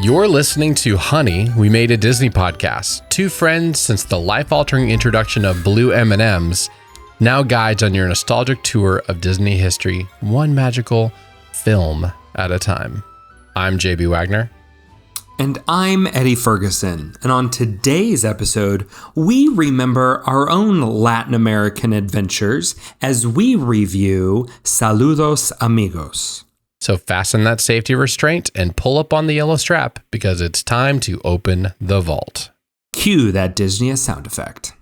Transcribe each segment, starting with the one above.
You're listening to Honey, We Made a Disney Podcast. Two friends since the life-altering introduction of blue M&Ms, now guides on your nostalgic tour of Disney history, one magical film at a time. I'm JB Waggoner. And I'm Eddie Ferguson. And on today's episode, we remember our own Latin American adventures as we review Saludos Amigos. So fasten that safety restraint and pull up on the yellow strap because it's time to open the vault. Cue that Disney sound effect.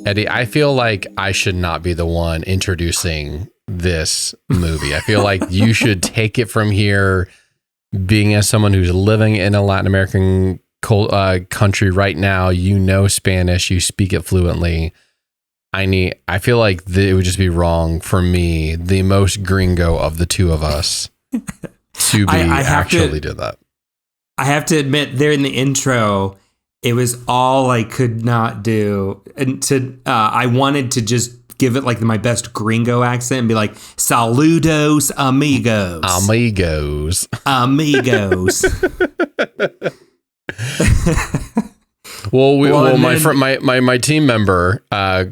Eddie, I feel like I should not be the one introducing this movie. I feel like you should take it from here, being as someone who's living in a Latin American country right now. You know Spanish, you speak it fluently. I feel like it would just be wrong for me, the most gringo of the two of us, to be do that. I have to admit, there in the intro, it was all I could not do. And I wanted to just give it like my best gringo accent and be like, Saludos Amigos. Amigos. Amigos. My team member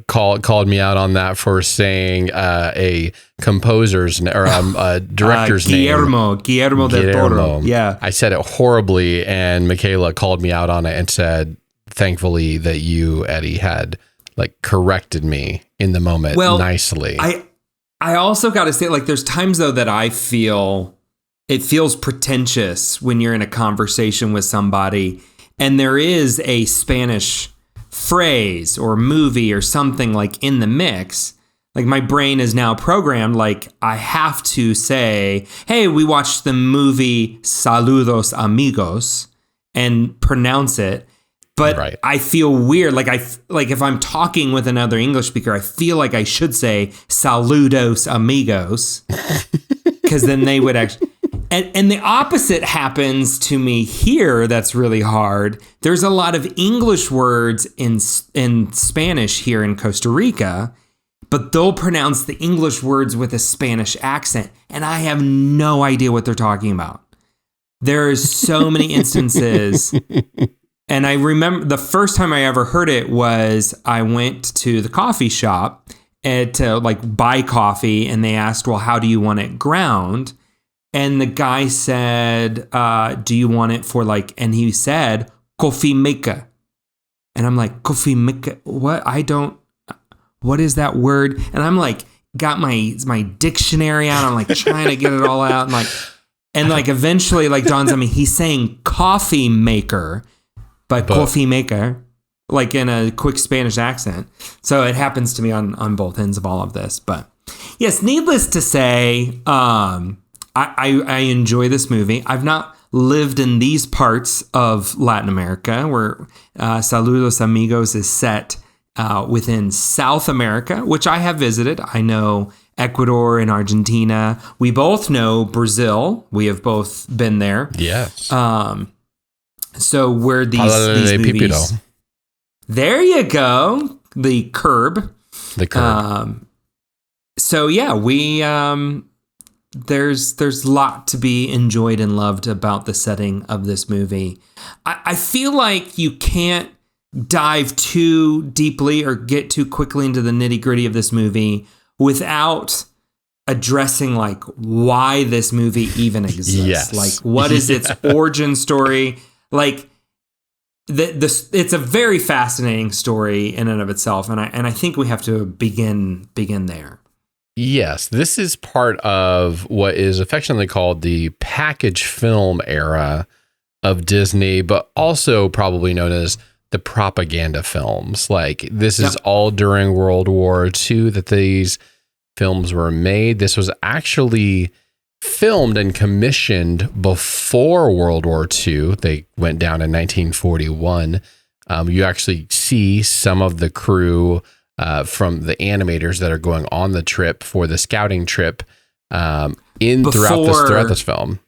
called me out on that for saying a composer's or a director's Guillermo del Toro. Yeah, I said it horribly, and Michaela called me out on it and said, "Thankfully that you, Eddie, had corrected me in the moment nicely." I also got to say, there's times though that I feel it feels pretentious when you're in a conversation with somebody and there is a Spanish phrase or movie or something in the mix. My brain is now programmed, I have to say, hey, we watched the movie Saludos Amigos and pronounce it. But right. I feel weird. If I'm talking with another English speaker, I feel like I should say Saludos Amigos because then they would actually. And the opposite happens to me here. That's really hard. There's a lot of English words in Spanish here in Costa Rica, but they'll pronounce the English words with a Spanish accent, and I have no idea what they're talking about. There's so many instances. And I remember the first time I ever heard it was I went to the coffee shop to buy coffee, and they asked, well, how do you want it ground? And the guy said, do you want it for and he said, coffee maker. And I'm like, coffee maker? What? What is that word? And I'm got my dictionary out. I'm trying to get it all out. And eventually dawns on me, he's saying coffee maker, but coffee maker, in a quick Spanish accent. So it happens to me on both ends of all of this. But yes, needless to say, I enjoy this movie. I've not lived in these parts of Latin America where Saludos Amigos is set within South America, which I have visited. I know Ecuador and Argentina. We both know Brazil. We have both been there. Yes. So where these movies... There you go. The curb. The curb. So yeah, we... There's a lot to be enjoyed and loved about the setting of this movie. I feel like you can't dive too deeply or get too quickly into the nitty-gritty of this movie without addressing why this movie even exists. Yes. What is its origin story? It's a very fascinating story in and of itself, and I think we have to begin there. Yes, this is part of what is affectionately called the package film era of Disney, but also probably known as the propaganda films. This is all during World War II that these films were made. This was actually filmed and commissioned before World War II. They went down in 1941. You actually see some of the crew from the animators that are going on the trip for the scouting trip throughout this film.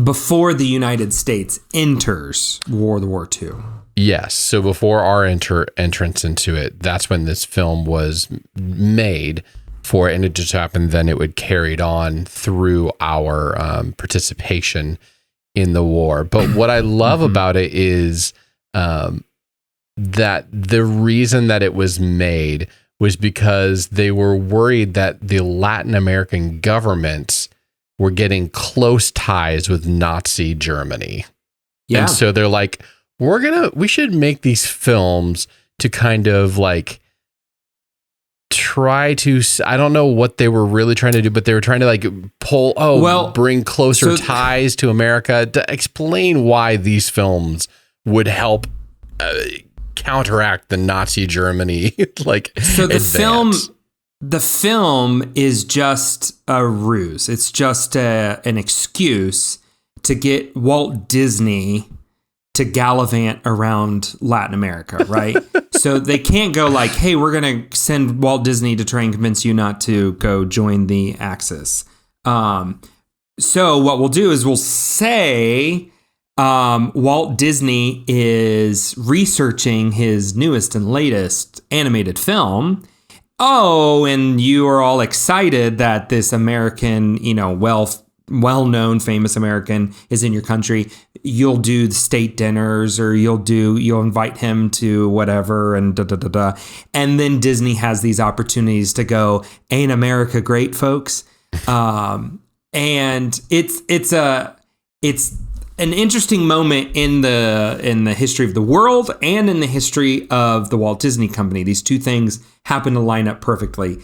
Before the United States enters World War II. Yes. So before our entrance into it, that's when this film was made. for it, and it just happened then it would carry it on through our participation in the war. But what I love about it is that the reason that it was made was because they were worried that the Latin American governments were getting close ties with Nazi Germany. Yeah. And so they're like, we should make these films to kind of like try to, I don't know what they were really trying to do, but they were trying to like bring closer ties to America, to explain why these films would help counteract the Nazi Germany. So the film is just a ruse. It's just an excuse to get Walt Disney to gallivant around Latin America, right? So they can't go like, hey, we're going to send Walt Disney to try and convince you not to go join the Axis. So what we'll do is we'll say Walt Disney is researching his newest and latest animated film. Oh, and you are all excited that this American, well-known famous American is in your country. You'll do the state dinners, or you'll invite him to whatever, and And then Disney has these opportunities to go, ain't America great, folks? And it's an interesting moment in the history of the world and in the history of the Walt Disney Company. These two things happen to line up perfectly.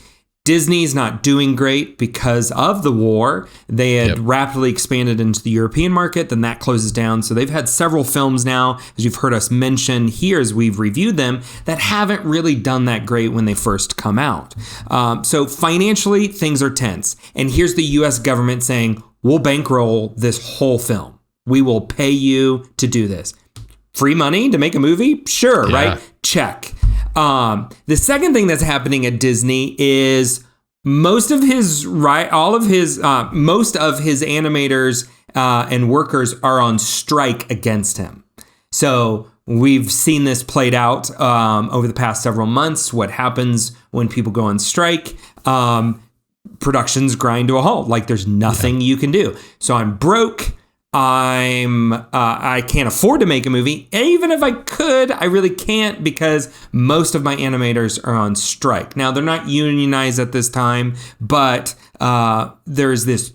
Disney's not doing great because of the war. They had rapidly expanded into the European market, then that closes down. So they've had several films now, as you've heard us mention here as we've reviewed them, that haven't really done that great when they first come out. So financially, things are tense. And here's the U.S. government saying, we'll bankroll this whole film. We will pay you to do this. Free money to make a movie? Sure, right? Check. The second thing that's happening at Disney is most of his animators and workers are on strike against him. So we've seen this played out over the past several months. What happens when people go on strike? Productions grind to a halt. Like there's nothing you can do. So I'm broke. I can't afford to make a movie. Even if I could, I really can't because most of my animators are on strike. Now, they're not unionized at this time, but there's this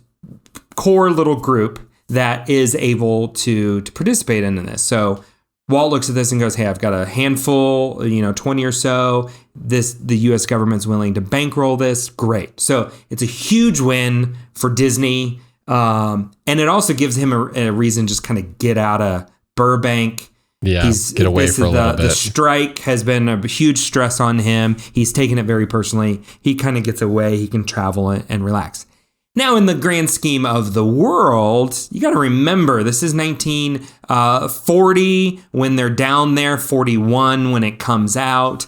core little group that is able to participate in this. So Walt looks at this and goes, hey, I've got a handful, 20 or so. The U.S. government's willing to bankroll this. Great. So it's a huge win for Disney. And it also gives him a reason just kind of get out of Burbank. Yeah, get away for a little bit. The strike has been a huge stress on him. He's taken it very personally. He kind of gets away. He can travel and relax. Now, in the grand scheme of the world, you got to remember, this is 1940 when they're down there, 41 when it comes out.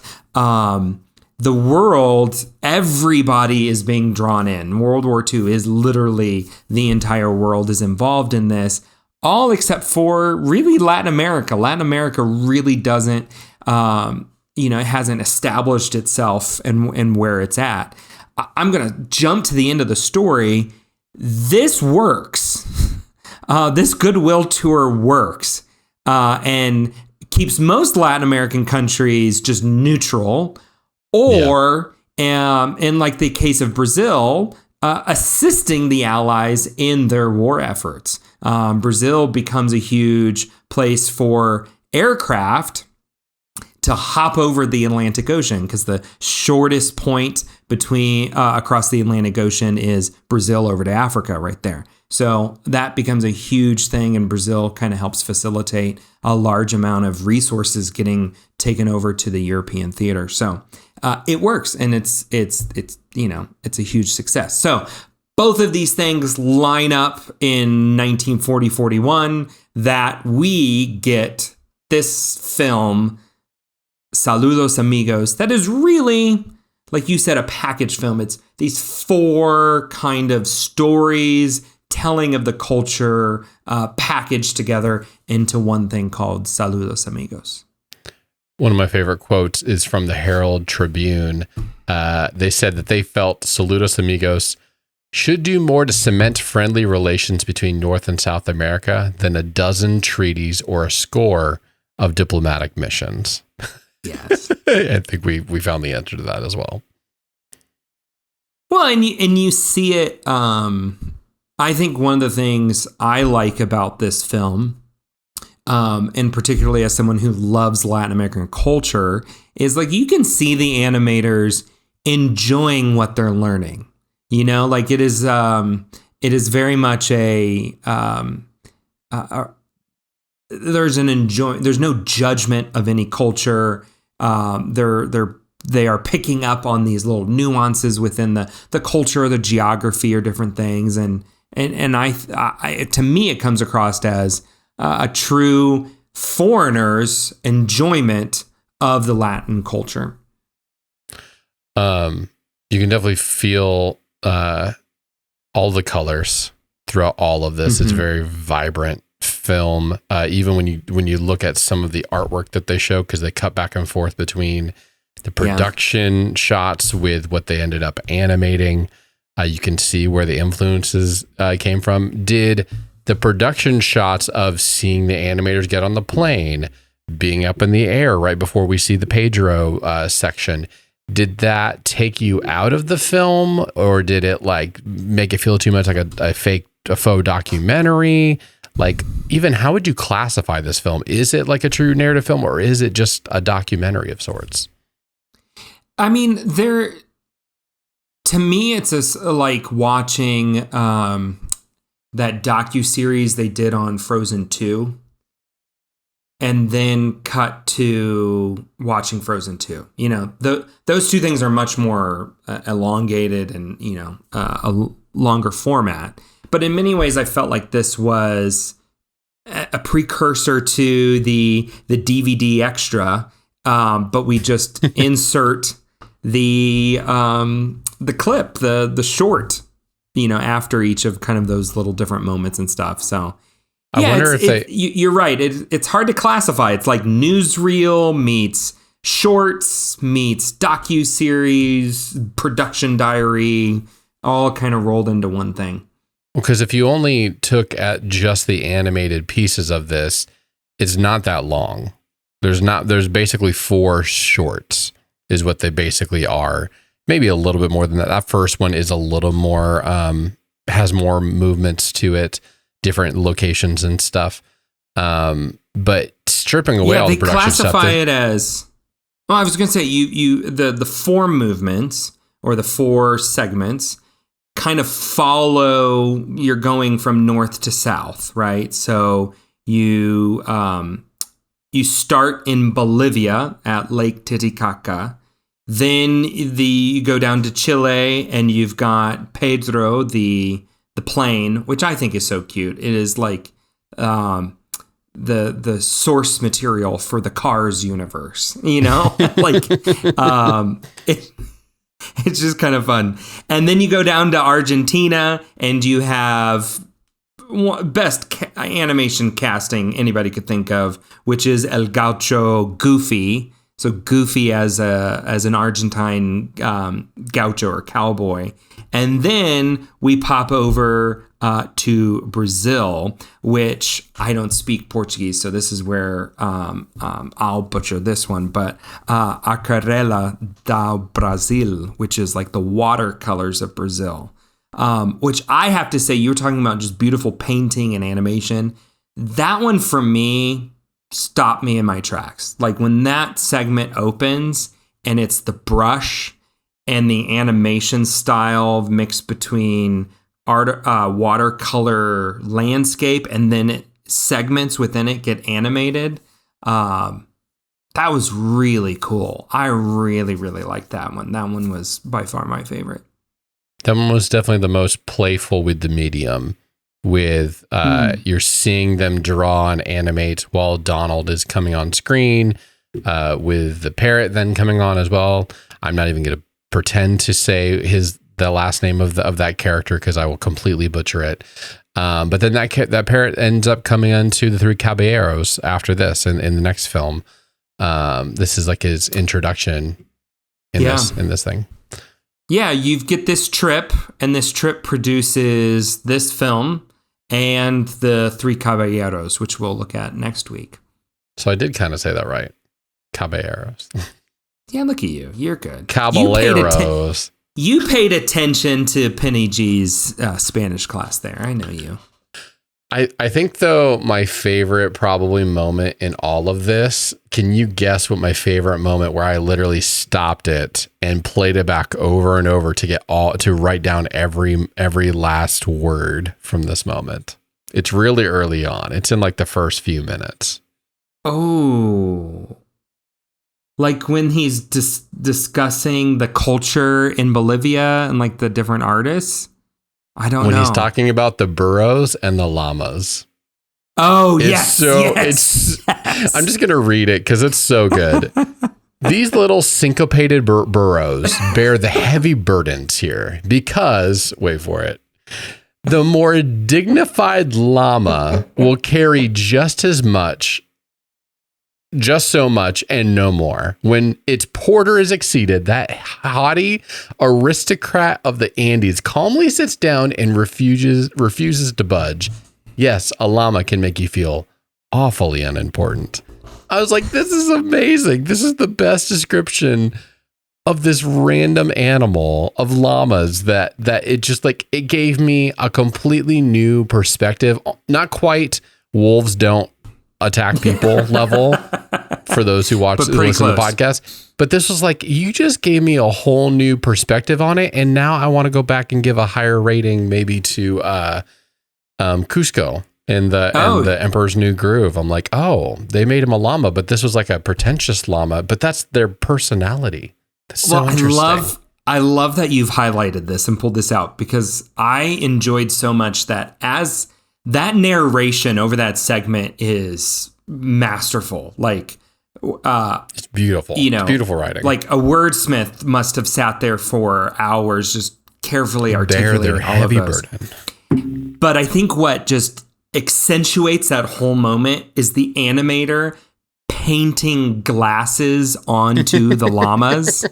The world, everybody is being drawn in. World War II is literally the entire world is involved in this, all except for really Latin America. Latin America really doesn't, it hasn't established itself and where it's at. I'm going to jump to the end of the story. This works. This goodwill tour works and keeps most Latin American countries just neutral. Or, in like the case of Brazil, assisting the Allies in their war efforts. Brazil becomes a huge place for aircraft to hop over the Atlantic Ocean because the shortest point across the Atlantic Ocean is Brazil over to Africa right there. So that becomes a huge thing, and Brazil kind of helps facilitate a large amount of resources getting taken over to the European theater. So it works, and it's a huge success. So both of these things line up in 1940-41 that we get this film, Saludos Amigos, that is really, like you said, a package film. It's these four kind of stories telling of the culture packaged together into one thing called Saludos Amigos. One of my favorite quotes is from the Herald Tribune. They said that they felt Saludos Amigos should do more to cement friendly relations between North and South America than a dozen treaties or a score of diplomatic missions. Yes. I think we found the answer to that as well. Well, and you see it. I think one of the things I like about this film, and particularly as someone who loves Latin American culture, is like you can see the animators enjoying what they're learning. You know, like it is very much there's no judgment of any culture. They are picking up on these little nuances within the culture or the geography or different things. And I to me, it comes across as a true foreigner's enjoyment of the Latin culture. You can definitely feel all the colors throughout all of this. Mm-hmm. It's a very vibrant film. Even when you look at some of the artwork that they show, because they cut back and forth between the production shots with what they ended up animating. You can see where the influences came from. Did the production shots of seeing the animators get on the plane, being up in the air right before we see the Pedro section, did that take you out of the film, or did it like make it feel too much like a faux documentary? Like, even how would you classify this film? Is it like a true narrative film, or is it just a documentary of sorts? I mean, to me, it's like watching that docuseries they did on Frozen 2 and then cut to watching Frozen 2. You know, those two things are much more elongated and, you know, a longer format. But in many ways, I felt like this was a precursor to the DVD extra, but we just insert the clip, the short, you know, after each of kind of those little different moments and stuff. So I wonder if you're right. It's hard to classify. It's like newsreel meets shorts meets docuseries, production diary, all kind of rolled into one thing. Because if you only took at just the animated pieces of this, it's not that long. There's basically 4 shorts is what they basically are. Maybe a little bit more than that. That first one is a little more, has more movements to it, different locations and stuff. But stripping away all the production stuff. They classify it as, well, I was going to say the 4 movements or the 4 segments kind of follow, you're going from north to south, right? So you start in Bolivia at Lake Titicaca. Then you go down to Chile and you've got Pedro, the plane, which I think is so cute. It is like the source material for the Cars universe, you know? Like it's just kind of fun. And then you go down to Argentina and you have best animation casting anybody could think of, which is El Gaucho Goofy. So Goofy as an Argentine gaucho or cowboy. And then we pop over to Brazil, which I don't speak Portuguese, so this is where I'll butcher this one. But Aquarela do Brasil, which is like the watercolors of Brazil, which I have to say, you were talking about just beautiful painting and animation. That one for me stopped me in my tracks. Like when that segment opens and it's the brush and the animation style mixed between watercolor landscape and then segments within it get animated. That was really cool. I really, really liked that one. That one was by far my favorite. That one was definitely the most playful with the medium. With you're seeing them draw and animate while Donald is coming on screen, with the parrot then coming on as well. I'm not even going to pretend to say the last name of that character because I will completely butcher it. But then that parrot ends up coming into the 3 Caballeros after this in the next film. This is like his introduction in this thing. Yeah, you get this trip, and this trip produces this film and the Three Caballeros, which we'll look at next week. So I did kind of say that right. Caballeros. Yeah, look at you. You're good. Caballeros. You paid attention to Penny G's Spanish class there. I know you. I think, though, my favorite probably moment in all of this, can you guess what my favorite moment where I literally stopped it and played it back over and over to write down every last word from this moment? It's really early on. It's in like the first few minutes. Oh, like when he's discussing the culture in Bolivia and like the different artists. I don't know. When he's talking about the burros and the llamas. Oh, yes. I'm just going to read it because it's so good. These little syncopated burros bear the heavy burdens here because, wait for it, the more dignified llama will carry just so much and no more. When its porter is exceeded, that haughty aristocrat of the Andes calmly sits down and refuses to budge. Yes, a llama can make you feel awfully unimportant. I was like, this is amazing. This is the best description of this random animal of llamas that it just like, it gave me a completely new perspective. Not quite wolves don't attack people level for those who listen to the podcast. But this was like, you just gave me a whole new perspective on it. And now I want to go back and give a higher rating maybe to Cusco and the Emperor's New Groove. I'm like, oh, they made him a llama, but this was like a pretentious llama, but that's their personality. That's so interesting. I love that you've highlighted this and pulled this out because I enjoyed so much that as that narration over that segment is masterful. Like, it's beautiful. You know, it's beautiful writing. Like a wordsmith must have sat there for hours, just carefully articulating all heavy of those. Burden. But I think what just accentuates that whole moment is the animator painting glasses onto the llamas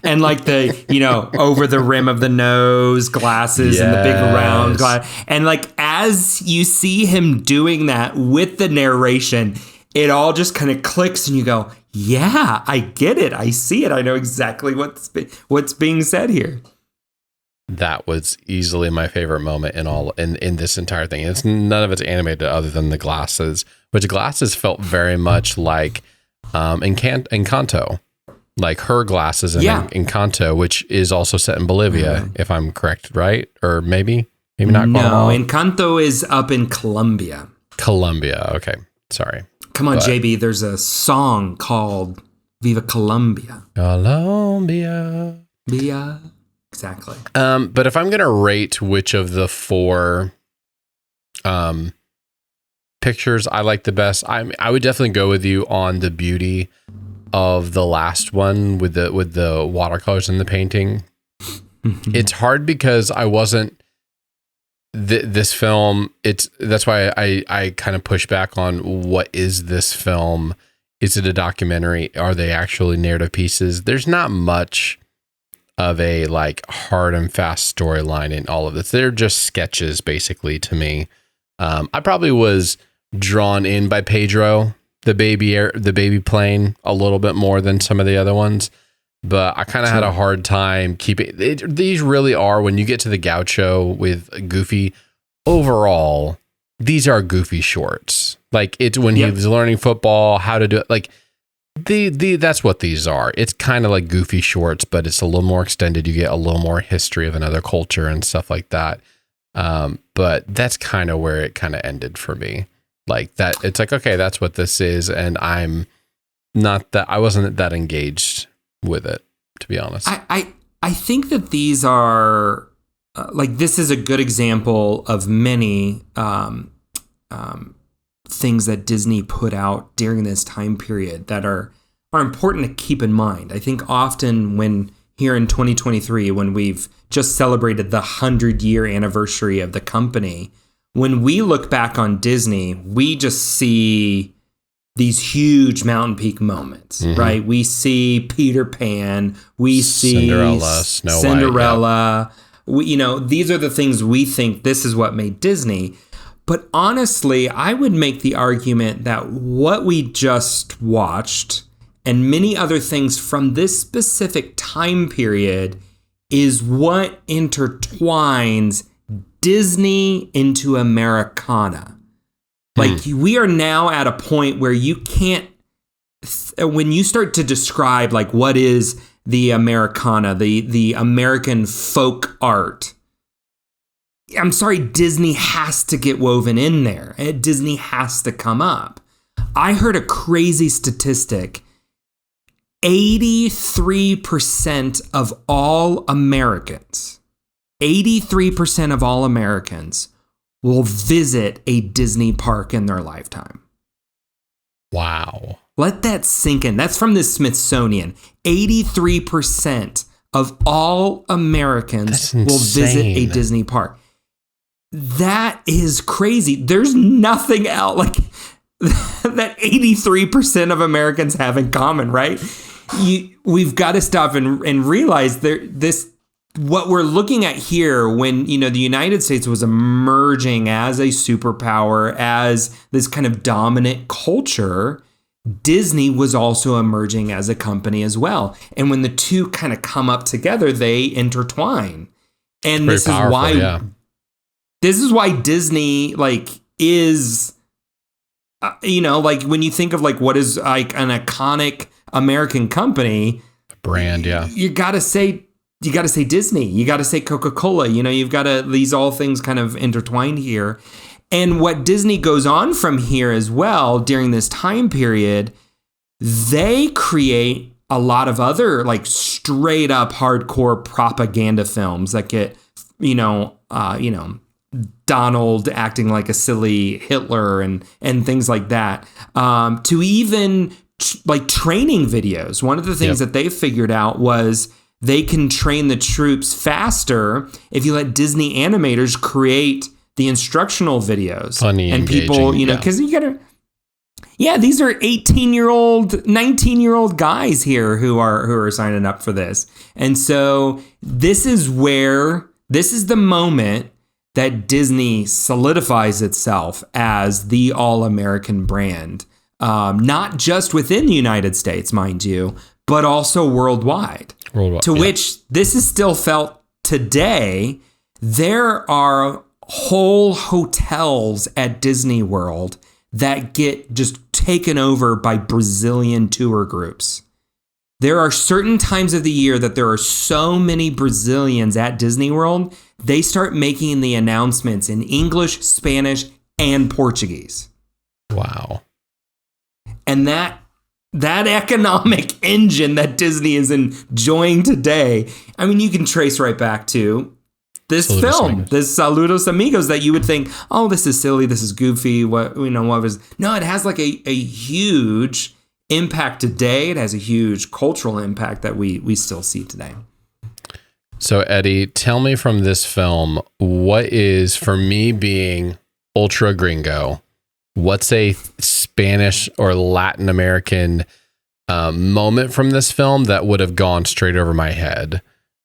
and like the, you know, over the rim of the nose glasses and the big round glass. And like, as you see him doing that with the narration, it all just kind of clicks and you go, yeah, I get it. I see it. I know exactly what's being said here. That was easily my favorite moment in this entire thing. It's none of it's animated other than the glasses, which glasses felt very much like Encanto, like her glasses in Encanto, which is also set in Bolivia, if I'm correct, right? Or maybe not. No, Encanto is up in Colombia. Colombia, okay, sorry. Come on, JB. There's a song called "Viva Colombia." Colombia. Yeah. Exactly. But if I'm going to rate which of the four pictures I like the best, I would definitely go with you on the beauty of the last one with the watercolors and the painting. It's hard because I wasn't this film. That's why I kind of push back on what is this film? Is it a documentary? Are they actually narrative pieces? There's not much of a like hard and fast storyline in all of this. They're just sketches basically to me. I probably was drawn in by Pedro, the baby plane, a little bit more than some of the other ones, but I kind of had a hard time keeping it. These really are, when you get to the Gaucho with Goofy, overall, these are Goofy shorts. Like it's when he's learning football, how to do it. Like that's what these are. It's kind of like Goofy shorts, but it's a little more extended. You get a little more history of another culture and stuff like that. But that's kind of where it kind of ended for me. Like that, it's like, okay, that's what this is. And I wasn't that engaged with it, to be honest. I think that these are like, this is a good example of many, things that Disney put out during this time period that are important to keep in mind. I think often when here in 2023, when we've just celebrated the 100-year anniversary of the company, when we look back on Disney, we just see these huge mountain peak moments, right? We see Peter Pan, we see Cinderella, Snow Cinderella. White, these are the things we think this is what made Disney. But honestly, I would make the argument that what we just watched and many other things from this specific time period is what intertwines Disney into Americana. Like, we are now at a point where you can't, when you start to describe like what is the Americana, the American folk art, I'm sorry, Disney has to get woven in there. Disney has to come up. I heard a crazy statistic. 83% of all Americans, 83% of all Americans will visit a Disney park in their lifetime. Wow. Let that sink in. That's from the Smithsonian. 83% of all Americans will visit a Disney park. That is crazy. There's nothing else like that 83% of Americans have in common, right? We've got to stop and realize what we're looking at here when, the United States was emerging as a superpower, as this kind of dominant culture, Disney was also emerging as a company as well. And when the two kind of come up together, they intertwine. And this is why Disney is, like when you think of like what is like an iconic American company brand, you gotta say Disney, you gotta say Coca-Cola, you've got to, these all things kind of intertwined here. And what Disney goes on from here as well during this time period, they create a lot of other like straight up hardcore propaganda films that get, Donald acting like a silly Hitler and things like that, to even like training videos. One of the things that they figured out was they can train the troops faster if you let Disney animators create the instructional videos. Funny and people, because you gotta, these are 18-year-old, 19-year-old guys here who are signing up for this. And so this is the moment that Disney solidifies itself as the all-American brand, not just within the United States, mind you, but also worldwide. Which this is still felt today. There are whole hotels at Disney World that get just taken over by Brazilian tour groups. There are certain times of the year that there are so many Brazilians at Disney World, they start making the announcements in English, Spanish, and Portuguese. Wow. And that economic engine that Disney is enjoying today, I mean, you can trace right back to this this Saludos Amigos, that you would think, oh, this is silly, this is goofy, what was. No, it has like a huge impact today. It has a huge cultural impact that we still see today. So Eddie, tell me from this film, what is, for me being ultra gringo, what's a Spanish or Latin American moment from this film that would have gone straight over my head?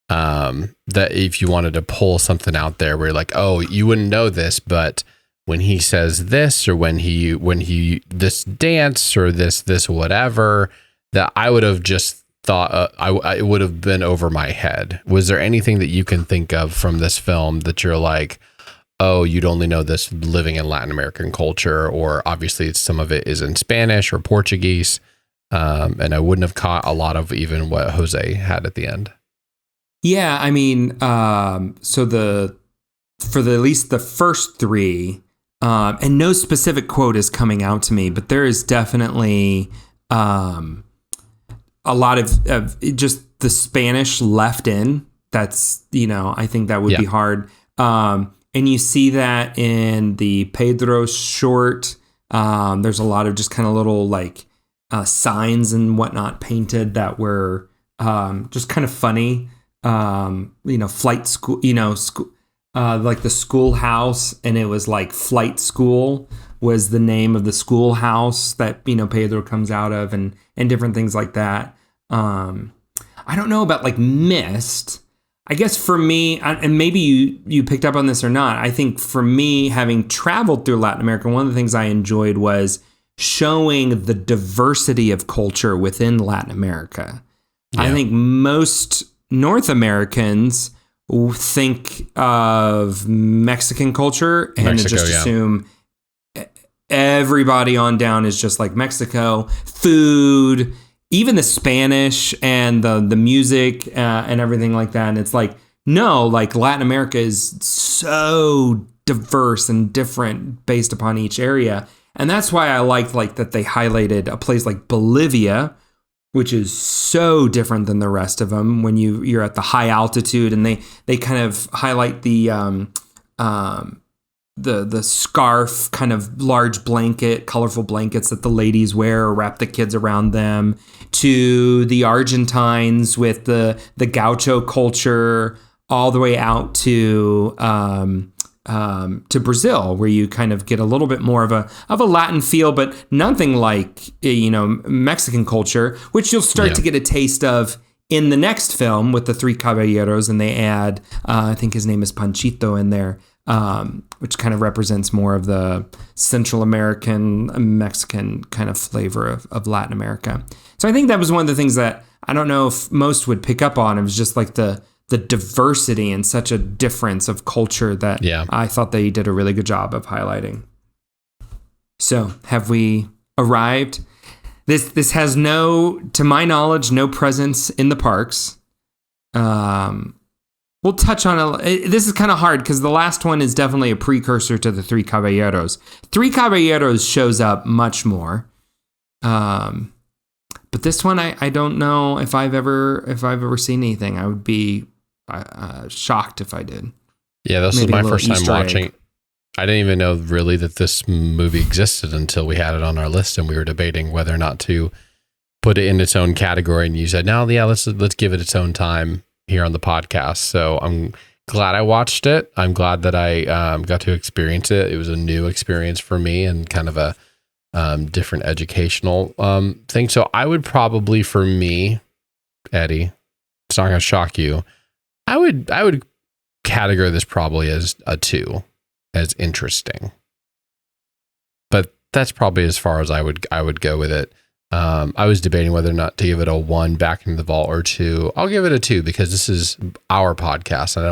That if you wanted to pull something out there where you're like, oh, you wouldn't know this, but when he says this, or when he this dance, or this whatever, that I would have just thought it would have been over my head. Was there anything that you can think of from this film that you're like, oh, you'd only know this living in Latin American culture, or obviously some of it is in Spanish or Portuguese, and I wouldn't have caught a lot of even what Jose had at the end? Yeah, I mean, so for at least the first three, and no specific quote is coming out to me, but there is definitely a lot of just the Spanish left in. That's, I think that would be hard. And you see that in the Pedro short. There's a lot of just kind of little like signs and whatnot painted that were just kind of funny. Flight school, like the schoolhouse, and it was like Flight School was the name of the schoolhouse that, you know, Pedro comes out of, and different things like that. I don't know about like Mist. I guess for me, and maybe you picked up on this or not, I think for me, having traveled through Latin America, one of the things I enjoyed was showing the diversity of culture within Latin America. Yeah. I think most North Americans think of Mexican culture and just assume everybody on down is just like Mexico. Food, even the Spanish and the music and everything like that. And it's like, no, like Latin America is so diverse and different based upon each area. And that's why I liked like that they highlighted a place like Bolivia, which is so different than the rest of them when you're at the high altitude, and they kind of highlight the scarf, kind of large blanket, colorful blankets that the ladies wear or wrap the kids around them, to the Argentines with the gaucho culture, all the way out to Brazil, where you kind of get a little bit more of a Latin feel, but nothing like, you know, Mexican culture, which you'll start to get a taste of in the next film with the Three Caballeros, and they add, I think his name is Panchito in there, which kind of represents more of the Central American, Mexican kind of flavor of Latin America. So I think that was one of the things that I don't know if most would pick up on. It was just like the diversity and such a difference of culture that I thought they did a really good job of highlighting. So have we arrived? This has to my knowledge, no presence in the parks. We'll touch on this is kind of hard because the last one is definitely a precursor to the Three Caballeros. Three Caballeros shows up much more. But this one, I don't know if I've ever seen anything. I would be shocked if I did. Yeah, this was my first time watching. I didn't even know really that this movie existed until we had it on our list and we were debating whether or not to put it in its own category. And you said, no, yeah, let's give it its own time here on the podcast. So I'm glad I watched it. I'm glad that I got to experience it. It was a new experience for me and kind of a different educational thing. So I would probably, for me, Eddie, it's not going to shock you, I would categorize this probably as a 2, as interesting. But that's probably as far as I would go with it. I was debating whether or not to give it a 1 back into the vault or 2. I'll give it a 2 because this is our podcast and I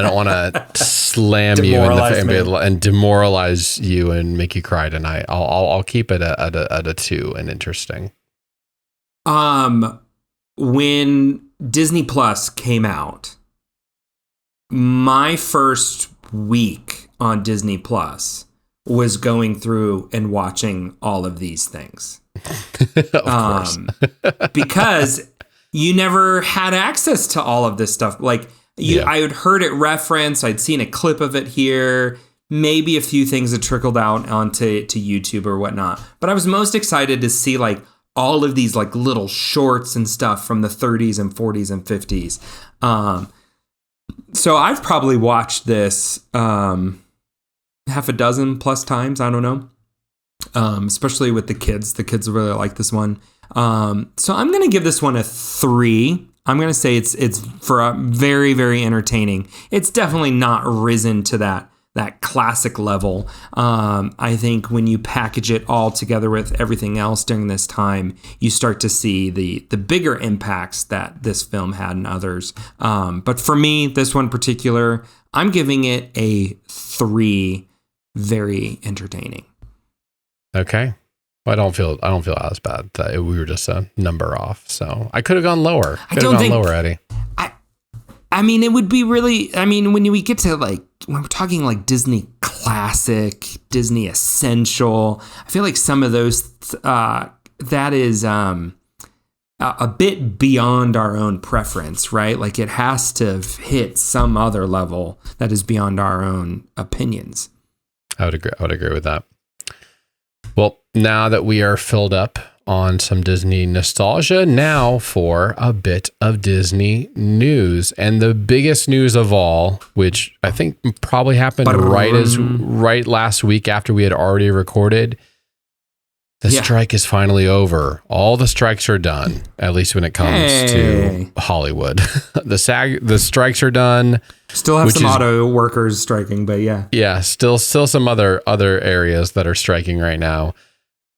don't want to slam you in the face and demoralize you and make you cry tonight. I'll keep it at a 2 and interesting. When Disney Plus came out, my first week on Disney Plus was going through and watching all of these things. Of course. Because you never had access to all of this stuff. Like I had heard it referenced. I'd seen a clip of it here. Maybe a few things that trickled out onto YouTube or whatnot. But I was most excited to see like all of these like little shorts and stuff from the 30s and 40s and 50s. So I've probably watched this half a dozen plus times. I don't know. Especially with the kids. The kids really like this one. So I'm going to give this one a 3. I'm going to say it's for a very, very entertaining. It's definitely not risen to that classic level. I think when you package it all together with everything else during this time, you start to see the bigger impacts that this film had and others. But for me, this one in particular, I'm giving it a 3. Very entertaining. Okay. Well, I don't feel as bad that we were just a number off. So I could have gone lower. Lower, Eddie. I mean, it would be really. I mean, when we get to like when we're talking like Disney classic, Disney essential, I feel like some of those that is a bit beyond our own preference, right? Like it has to hit some other level that is beyond our own opinions. I would agree with that. Well, now that we are filled up on some Disney nostalgia. Now for a bit of Disney news. And the biggest news of all, which I think probably happened right last week after we had already recorded, the strike is finally over. All the strikes are done, at least when it comes to Hollywood. The strikes are done. Still have some auto workers striking, but yeah. Yeah, still some other areas that are striking right now.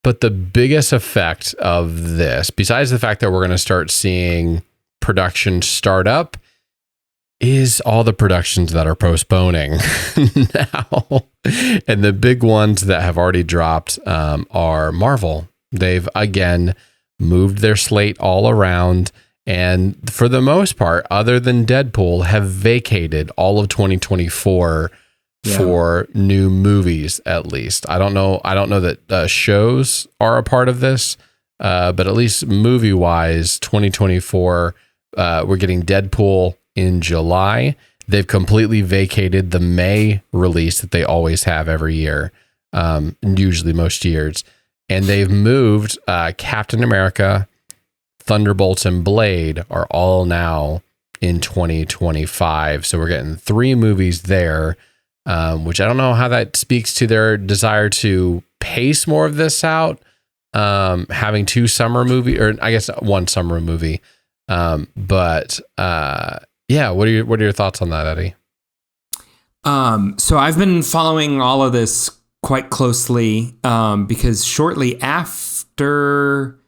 But the biggest effect of this, besides the fact that we're going to start seeing production start up, is all the productions that are postponing now. And the big ones that have already dropped are Marvel. They've, again, moved their slate all around. And for the most part, other than Deadpool, have vacated all of 2024 for new movies, at least. I don't know that shows are a part of this, but at least movie-wise, 2024, we're getting Deadpool in July. They've completely vacated the May release that they always have every year, usually most years. And they've moved Captain America, Thunderbolts, and Blade are all now in 2025. So we're getting 3 movies there, which I don't know how that speaks to their desire to pace more of this out. Having 2 summer movie, or I guess 1 summer movie. Yeah, what are your thoughts on that, Eddie? So I've been following all of this quite closely because shortly after,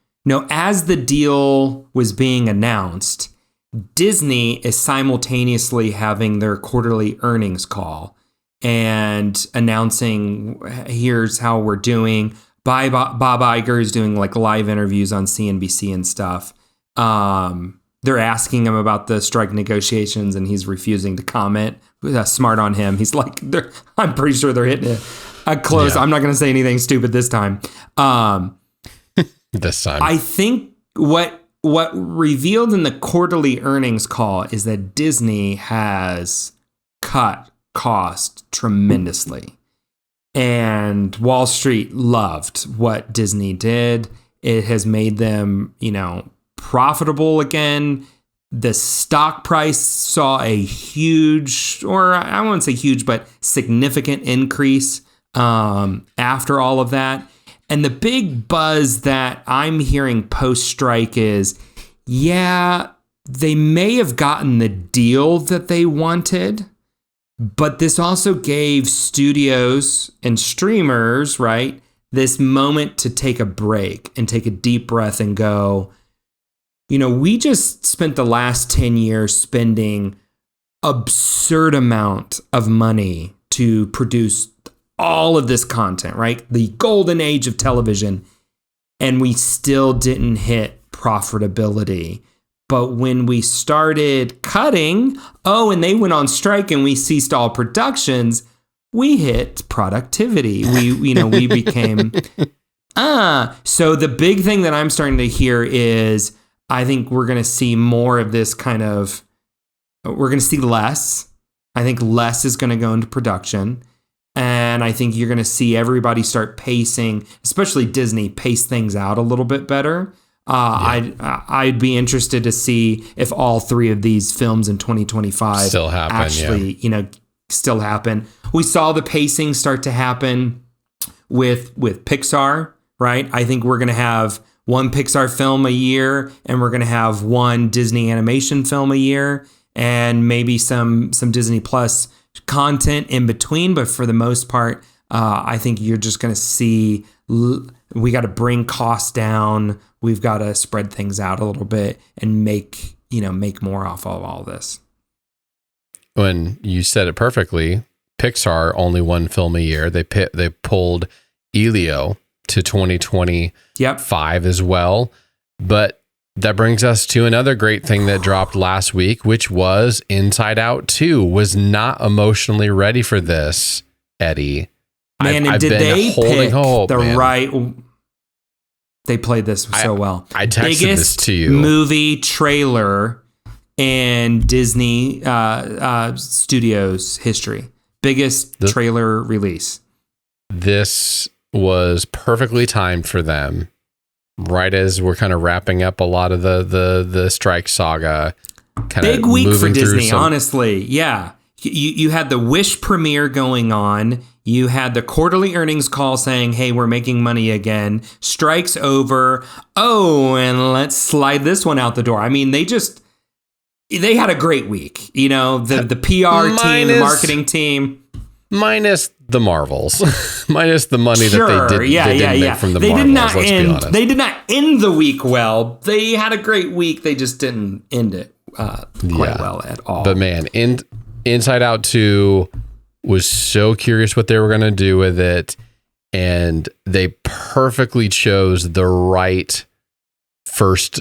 as the deal was being announced, Disney is simultaneously having their quarterly earnings call and announcing, here's how we're doing. Bob Iger is doing like live interviews on CNBC and stuff. They're asking him about the strike negotiations and he's refusing to comment. Smart on him. He's like, I'm pretty sure they're hitting a close. Yeah. I'm not going to say anything stupid this time. This time. I think what revealed in the quarterly earnings call is that Disney has cut cost tremendously. And Wall Street loved what Disney did. It has made them, profitable again. The stock price saw a huge, or I won't say huge, but significant increase after all of that. And the big buzz that I'm hearing post-strike is, they may have gotten the deal that they wanted, but this also gave studios and streamers, right, this moment to take a break and take a deep breath and go, we just spent the last 10 years spending absurd amount of money to produce all of this content, right? The golden age of television. And we still didn't hit profitability. But when we started cutting, and they went on strike and we ceased all productions, we hit productivity. We became, So the big thing that I'm starting to hear is, I think we're going to see more of this we're going to see less. I think less is going to go into production. And I think you're going to see everybody start pacing, especially Disney, pace things out a little bit better. I'd be interested to see if all 3 of these films in 2025 still happen, still happen. We saw the pacing start to happen with Pixar, right? I think we're going to have 1 Pixar film a year, and we're going to have 1 Disney animation film a year, and maybe some Disney Plus content in between. But for the most part, I think you're just going to see we got to bring costs down. We've got to spread things out a little bit and make more off of all this. When you said it perfectly, Pixar only 1 film a year. They pulled Elio to 2025 as well. But that brings us to another great thing that dropped last week, which was Inside Out 2. Was not emotionally ready for this, Eddie. Man, and did they pick the right... They played this so well. I texted this to you. Movie trailer in Disney Studios history. Biggest trailer release. This was perfectly timed for them. right as we're kind of wrapping up a lot of the strike saga. Big week for Disney, honestly. Yeah. You had the Wish premiere going on. You had the quarterly earnings call saying, hey, we're making money again. Strike's over. Oh, and let's slide this one out the door. I mean, they had a great week. You know, the PR team, the marketing team. Minus the Marvels. Minus the money that they didn't make from the Marvels, let's be honest. They did not end the week well. They had a great week. They just didn't end it quite well at all. But man, Inside Out 2 was so curious what they were going to do with it, and they perfectly chose the right first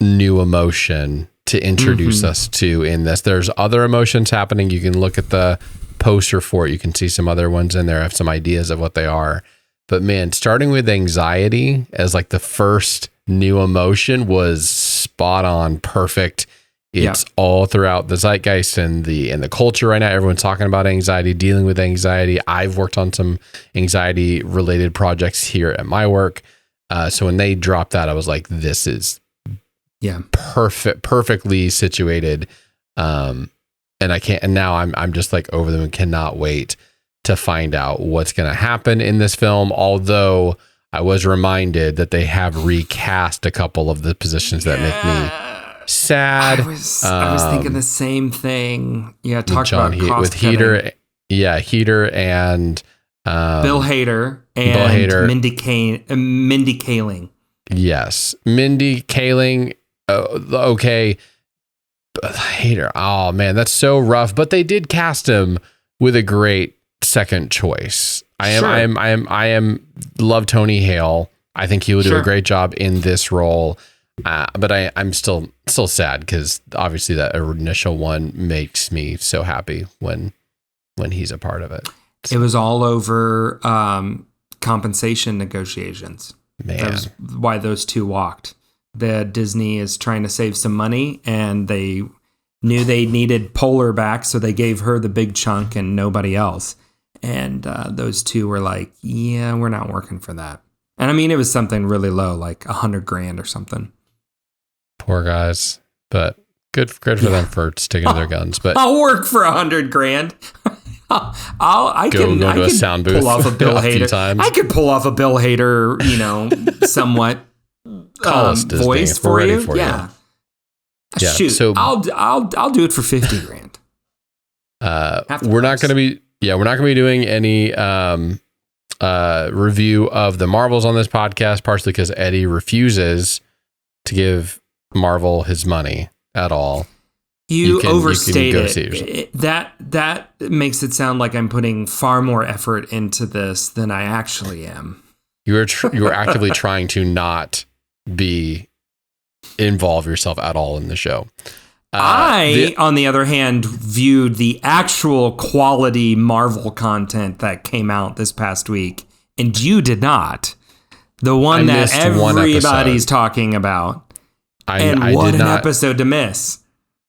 new emotion to introduce us to in this. There's other emotions happening. You can look at the poster for it. You can see some other ones in there. I have some ideas of what they are. But man, starting with anxiety as like the first new emotion was spot on, perfect. It's all throughout the zeitgeist and the culture right now. Everyone's talking about anxiety, dealing with anxiety. I've worked on some anxiety related projects here at my work. So when they dropped that, I was like, this is perfectly situated. And now I'm just like over them and cannot wait to find out what's going to happen in this film. Although I was reminded that they have recast a couple of the positions that make me sad. I was thinking the same thing. Yeah, talk about with Heater. Yeah, Heater and Bill Hader and Mindy Kaling. Yes, Mindy Kaling. Okay. Hater. Oh man, that's so rough. But they did cast him with a great second choice. I am love Tony Hale. I think he would do a great job in this role. But I'm still sad because obviously that initial one makes me so happy when he's a part of it. It was all over compensation negotiations. Man. That was why those two walked. The Disney is trying to save some money, and they knew they needed Polar back, so they gave her the big chunk and nobody else. And those two were like, yeah, we're not working for that. And I mean, it was something really low, like $100,000 or something. Poor guys, but good for them for sticking to their guns. But I'll work for $100,000. I can go to a sound booth pull off a Bill Hader. Times. I could pull off a Bill Hader, somewhat voice for you. Yeah. Shoot, so I'll do it for $50,000. We're not going to be doing any review of the Marvels on this podcast, partially because Eddie refuses to give Marvel his money at all. You overstate it. That makes it sound like I'm putting far more effort into this than I actually am. You are actively trying to not involve yourself at all in the show. On the other hand, viewed the actual quality Marvel content that came out this past week, and you did not. The one that everybody's talking about. What an episode to miss.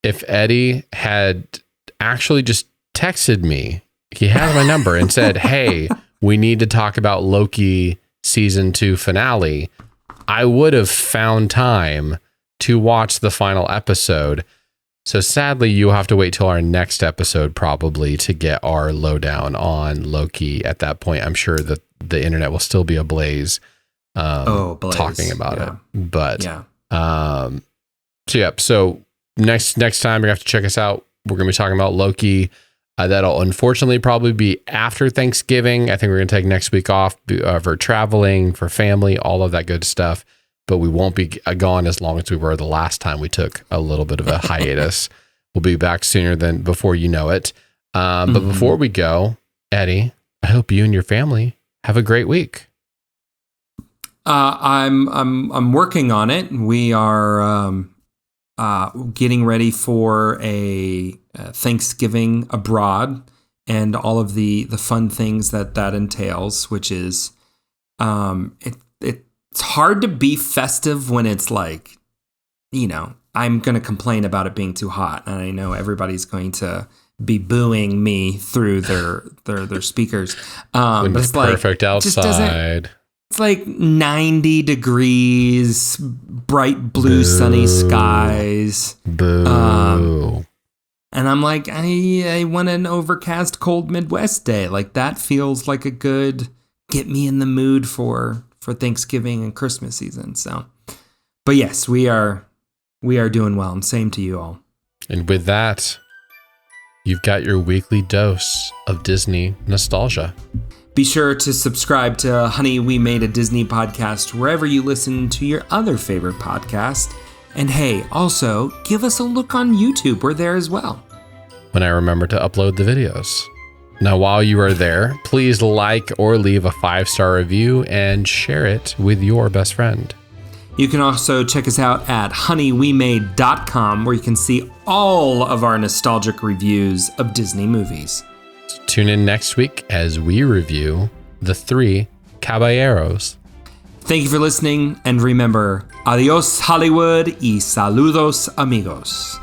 If Eddie had actually just texted me, he has my number and said, hey, we need to talk about Loki season 2 finale, I would have found time to watch the final episode. So sadly, you'll have to wait till our next episode probably to get our lowdown on Loki. At that point, I'm sure that the internet will still be ablaze talking about it. But so next time you have to check us out. We're going to be talking about Loki. That'll unfortunately probably be after Thanksgiving. I think we're going to take next week off for traveling, for family, all of that good stuff. But we won't be gone as long as we were the last time we took a little bit of a hiatus. We'll be back sooner than before you know it. But before we go, Eddie, I hope you and your family have a great week. I'm working on it. We are getting ready for a Thanksgiving abroad and all of the fun things that entails, which is it's hard to be festive when it's like, I'm going to complain about it being too hot. And I know everybody's going to be booing me through their speakers. When it's perfect outside. It's like 90 degrees, bright blue, sunny skies. Boo. And I'm like, I want an overcast, cold Midwest day. Like that feels like a good get me in the mood for Thanksgiving and Christmas season. So, but yes, we are doing well. And same to you all. And with that, you've got your weekly dose of Disney nostalgia. Be sure to subscribe to Honey, We Made a Disney Podcast wherever you listen to your other favorite podcast. And hey, also, give us a look on YouTube. We're there as well. When I remember to upload the videos. Now, while you are there, please like or leave a 5-star review and share it with your best friend. You can also check us out at honeywemade.com, where you can see all of our nostalgic reviews of Disney movies. So tune in next week as we review The Three Caballeros. Thank you for listening, and remember, adios Hollywood y saludos amigos.